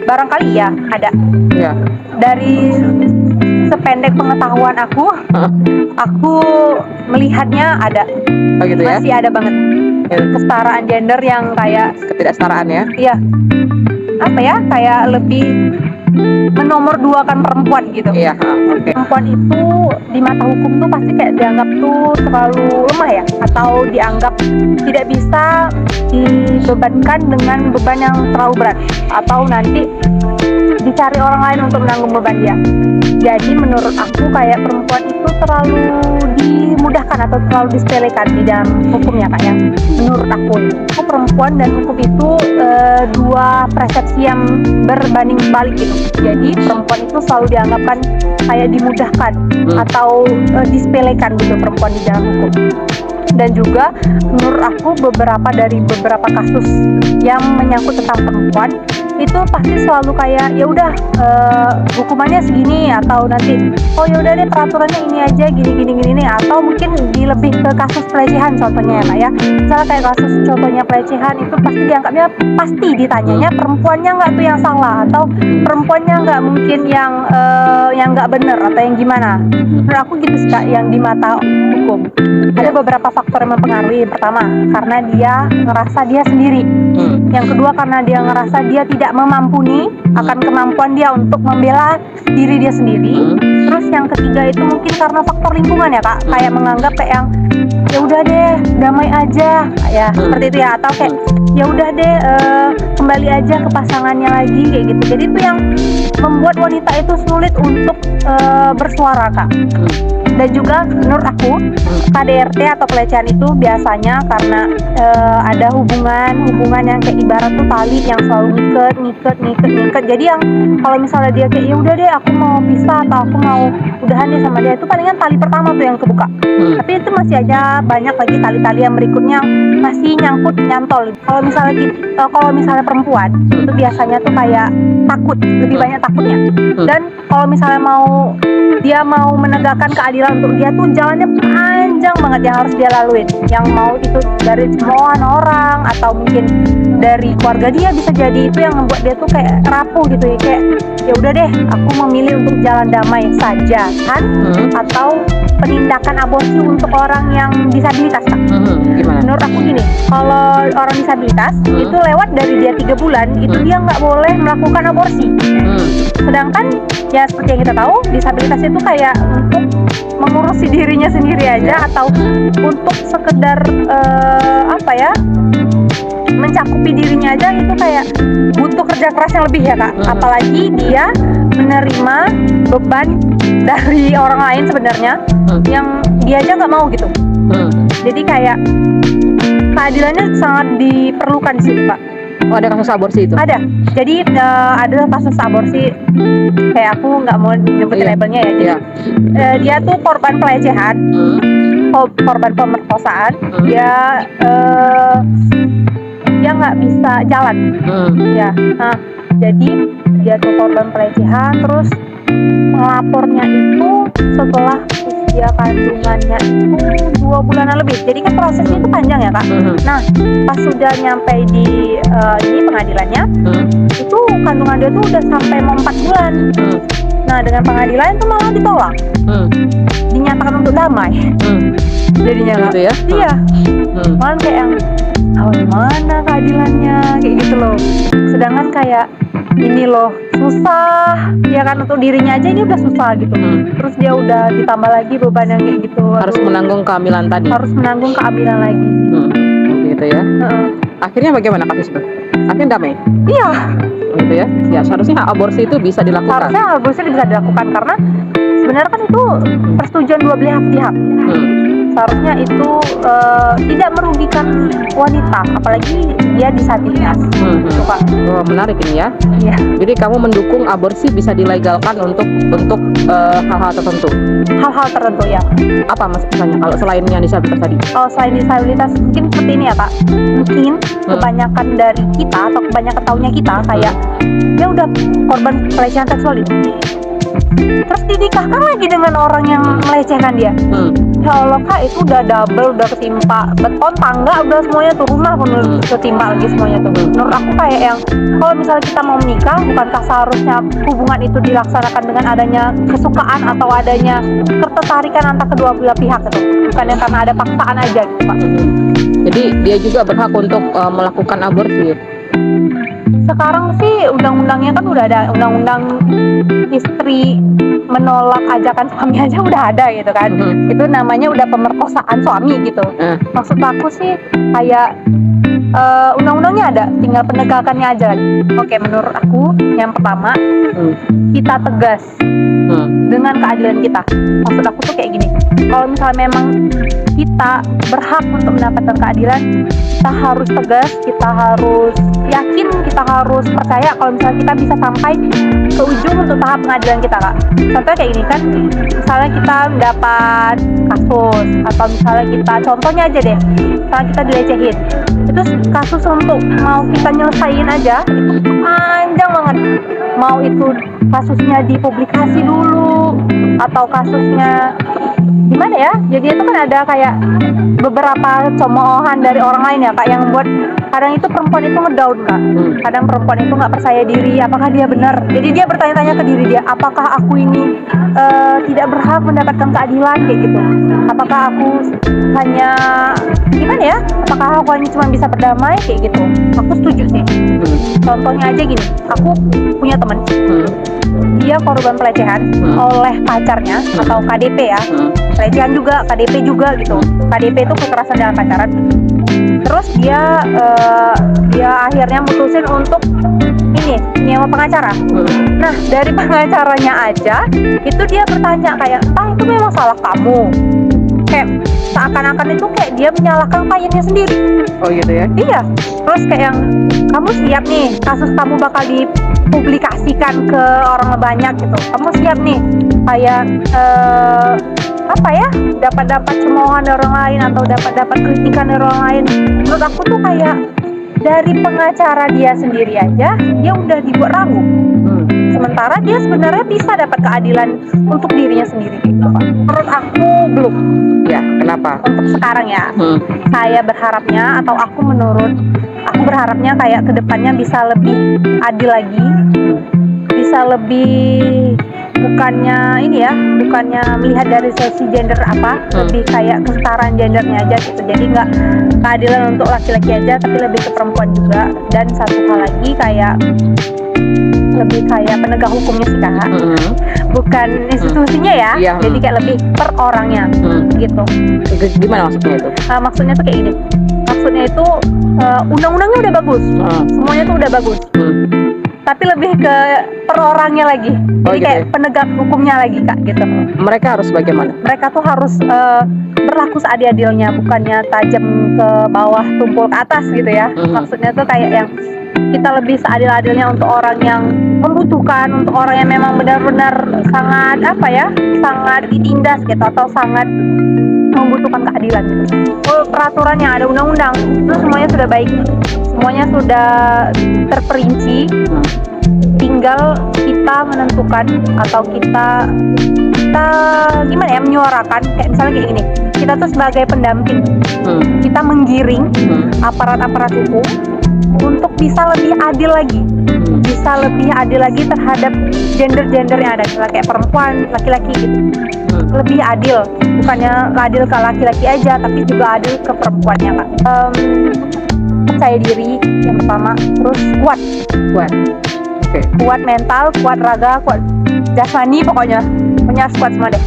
barangkali ya ada. Ya. Dari sependek pengetahuan aku melihatnya ada. Oh gitu ya. Masih ada banget Ya. kesetaraan gender yang kayak Ketidaksetaraan ya. iya apa ya, kayak lebih menomor duakan perempuan gitu. Iya, oke. Perempuan itu di mata hukum tuh pasti kayak dianggap tuh terlalu lemah ya, atau dianggap tidak bisa dibebankan dengan beban yang terlalu berat, atau nanti dicari orang lain untuk menanggung beban dia. Jadi menurut aku kayak perempuan itu terlalu dimudahkan atau terlalu disepelekan di dalam hukumnya Kak ya. Menurut aku perempuan dan hukum itu dua persepsi yang berbanding balik gitu. Jadi perempuan itu selalu dianggapkan kayak dimudahkan atau disepelekan gitu perempuan di dalam hukum. Dan juga menurut aku beberapa kasus yang menyangkut tentang perempuan itu pasti selalu kayak ya udah hukumannya segini, atau nanti oh ya udah deh peraturannya ini aja gini nih, atau mungkin lebih ke kasus pelecehan contohnya ya Kak ya. Misalnya kayak kasus contohnya pelecehan itu pasti dianggapnya, pasti ditanyanya perempuannya nggak tuh yang salah, atau perempuannya nggak mungkin yang nggak bener atau yang gimana. Menurut aku gitu sih Kak yang di mata hukum. Ada beberapa faktor yang mempengaruhi. Pertama, karena dia ngerasa dia sendiri. Yang kedua, karena dia ngerasa dia tidak memampuni akan kemampuan dia untuk membela diri dia sendiri. Terus yang ketiga itu mungkin karena faktor lingkungan ya Kak, kayak menganggap kayak yang ya udah deh damai aja ya seperti itu ya, atau kayak ya udah deh kembali aja ke pasangannya lagi kayak gitu. Jadi itu yang membuat wanita itu sulit untuk bersuara Kak. Dan juga menurut aku KDRT atau pelecehan itu biasanya karena ada hubungan yang kayak ibarat tuh tali yang selalu ngiket. Jadi yang kalau misalnya dia kayak ya udah deh aku mau pisah atau aku mau udahan deh sama dia, itu palingan tali pertama tuh yang kebuka. Tapi itu masih aja banyak lagi tali-tali yang berikutnya masih nyantol. Kalau misalnya perempuan itu biasanya tuh kayak takut, lebih banyak takutnya. Dan kalau misalnya dia mau menegakkan keadilan untuk dia tuh jalannya panjang banget yang harus dia laluin. Yang mau itu dari cemoohan orang atau mungkin dari keluarga dia, bisa jadi itu yang membuat dia tuh kayak rapuh gitu ya, kayak ya udah deh aku memilih untuk jalan damai saja kan, atau penindakan aborsi untuk orang yang disabilitas Kak. Gimana? Menurut aku gini, kalau orang disabilitas itu lewat dari dia 3 bulan itu dia nggak boleh melakukan aborsi. Sedangkan ya seperti yang kita tahu disabilitas itu kayak untuk mengurusi dirinya sendiri aja, atau untuk sekedar mencakupi dirinya aja itu kayak butuh kerja keras yang lebih ya Kak. Apalagi dia menerima beban dari orang lain sebenarnya yang dia aja nggak mau gitu. Jadi kayak keadilannya sangat diperlukan sih Pak. Oh, ada kasus aborsi itu? Ada. Jadi ada kasus aborsi, kayak aku nggak mau nyebutin labelnya ya. Jadi dia tuh korban pelecehan, korban pemerkosaan. Dia nggak bisa jalan. Ya. Nah, jadi dia tuh korban pelecehan, terus pelapornya itu setelah usia kandungannya itu 2 bulanan lebih. Jadi kan prosesnya itu panjang ya Kak. Nah, pas sudah nyampe di pengadilannya, itu kandungan dia tuh udah sampai mau 4 bulan. Nah, dengan pengadilan itu malah ditolak. Dinyatakan untuk damai. Jadinya Kak. Gitu ya? Iya. Malah kayak yang gimana keadilannya kayak gitu loh. Sedangkan kayak ini loh susah ya kan, untuk dirinya aja ini udah susah gitu. Terus dia udah ditambah lagi beban yang kayak gitu. Harus menanggung kehamilan tadi. Harus menanggung kehamilan lagi. Gitu ya. Akhirnya bagaimana kasus itu? Akhirnya damai? Iya. Gitu ya. Ya seharusnya aborsi itu bisa dilakukan. Harusnya aborsi bisa dilakukan karena sebenarnya kan itu persetujuan dua belah pihak. Seharusnya itu tidak merugikan wanita, apalagi dia disabilitas. Gitu, Kak. Oh, menarik ini ya. Iya. Jadi kamu mendukung aborsi bisa dilegalkan untuk hal-hal tertentu. Hal-hal tertentu ya. Apa misalnya kalau selain yang disabilitas tadi? Kalau selain disabilitas mungkin seperti ini ya Kak. Mungkin kebanyakan dari kita atau kebanyakan tahunya kita kayak dia udah korban pelecehan seksual ini. terus dinikahkan lagi dengan orang yang melecehkan dia. Ya Allah kak, itu udah double, udah ketimpa beton, tangga, udah semuanya tuh, rumah pun udah ketimpa lagi semuanya tuh. Menurut aku kayak yang kalau misalnya kita mau menikah, bukankah seharusnya hubungan itu dilaksanakan dengan adanya kesukaan atau adanya ketertarikan antara kedua belah pihak itu, bukannya karena ada paksaan aja gitu pak. Jadi dia juga berhak untuk melakukan aborsi. Sekarang sih undang-undangnya kan udah ada, undang-undang istri menolak ajakan suami aja udah ada gitu kan. Itu namanya udah pemerkosaan suami gitu. Maksud aku sih kayak undang-undangnya ada, tinggal penegakannya aja. Oke, menurut aku yang pertama kita tegas dengan keadilan kita. Maksud aku tuh kayak gini, kalau misalnya memang kita berhak untuk mendapatkan keadilan, kita harus tegas, kita harus yakin, kita harus percaya kalau misalnya kita bisa sampai ke ujung untuk tahap pengadilan kita kak. Contohnya kayak gini kan, misalnya kita dapat kasus, atau misalnya kita, contohnya aja deh, misalnya kita dilecehin, itu kasus untuk mau kita nyelesain aja itu panjang banget. Mau itu kasusnya dipublikasi dulu atau kasusnya gimana ya, jadi itu kan ada kayak beberapa cemoohan dari orang lain ya kak, yang buat kadang itu perempuan itu ngedown kak. Kadang perempuan itu nggak percaya diri, apakah dia benar, jadi dia bertanya-tanya ke diri dia, apakah aku ini tidak berhak mendapatkan keadilan kayak gitu, apakah aku hanya gimana ya, apakah aku hanya cuma bisa berdamai kayak gitu. Aku setuju sih. Contohnya aja gini, aku punya teman, dia korban pelecehan oleh pacarnya atau KDP ya, pelecehan juga, KDP juga gitu. KDP itu kekerasan dalam pacaran. Terus dia akhirnya mutusin untuk ini nyewa pengacara. Nah dari pengacaranya aja itu dia bertanya kayak, itu memang salah kamu? Kayak seakan-akan itu kayak dia menyalahkan kliennya sendiri. Oh gitu ya? Iya. Terus kayak yang, kamu siap nih kasus kamu bakal dipublikasikan ke orang banyak gitu, kamu siap nih kayak apa ya, dapat cemoohan dari orang lain atau dapat kritikan dari orang lain. Menurut aku tuh kayak dari pengacara dia sendiri aja dia udah dibuat ragu. Sementara dia sebenarnya bisa dapat keadilan untuk dirinya sendiri gitu Pak. Menurut aku belum. Ya, kenapa? Untuk sekarang ya. Saya berharapnya, atau aku berharapnya kayak kedepannya bisa lebih adil lagi, bisa lebih bukannya melihat dari sisi gender lebih kayak kesetaraan gendernya aja gitu. Jadi nggak keadilan untuk laki-laki aja, tapi lebih ke perempuan juga. Dan satu hal lagi kayak lebih kayak penegak hukumnya sih kak, bukan institusinya ya. Jadi kayak lebih per orangnya gitu. Gimana maksudnya itu? Maksudnya tuh kayak gini, maksudnya itu undang-undangnya udah bagus, semuanya tuh udah bagus, tapi lebih ke per orangnya lagi. Jadi gitu kayak ya? penegak hukumnya lagi kak gitu. Mereka harus bagaimana? Mereka tuh harus berlaku seadil-adilnya, bukannya tajam ke bawah tumpul ke atas gitu ya. Maksudnya tuh kayak yang kita lebih seadil-adilnya untuk orang yang membutuhkan, untuk orang yang memang benar-benar sangat sangat ditindas gitu, atau sangat membutuhkan keadilan gitu. Peraturan yang ada, undang-undang itu semuanya sudah baik, semuanya sudah terperinci. Tinggal kita menentukan atau kita gimana ya, menyuarakan. Kayak misalnya kayak gini, kita tuh sebagai pendamping, kita menggiring aparat-aparat hukum untuk bisa lebih adil lagi, terhadap gender yang ada, misalnya kayak perempuan, laki-laki gitu. Lebih adil, bukannya adil ke laki-laki aja, tapi juga adil ke perempuannya kak. Percaya diri yang pertama, terus kuat. Kuat mental, kuat raga, kuat jasmani, pokoknya harus kuat semua deh.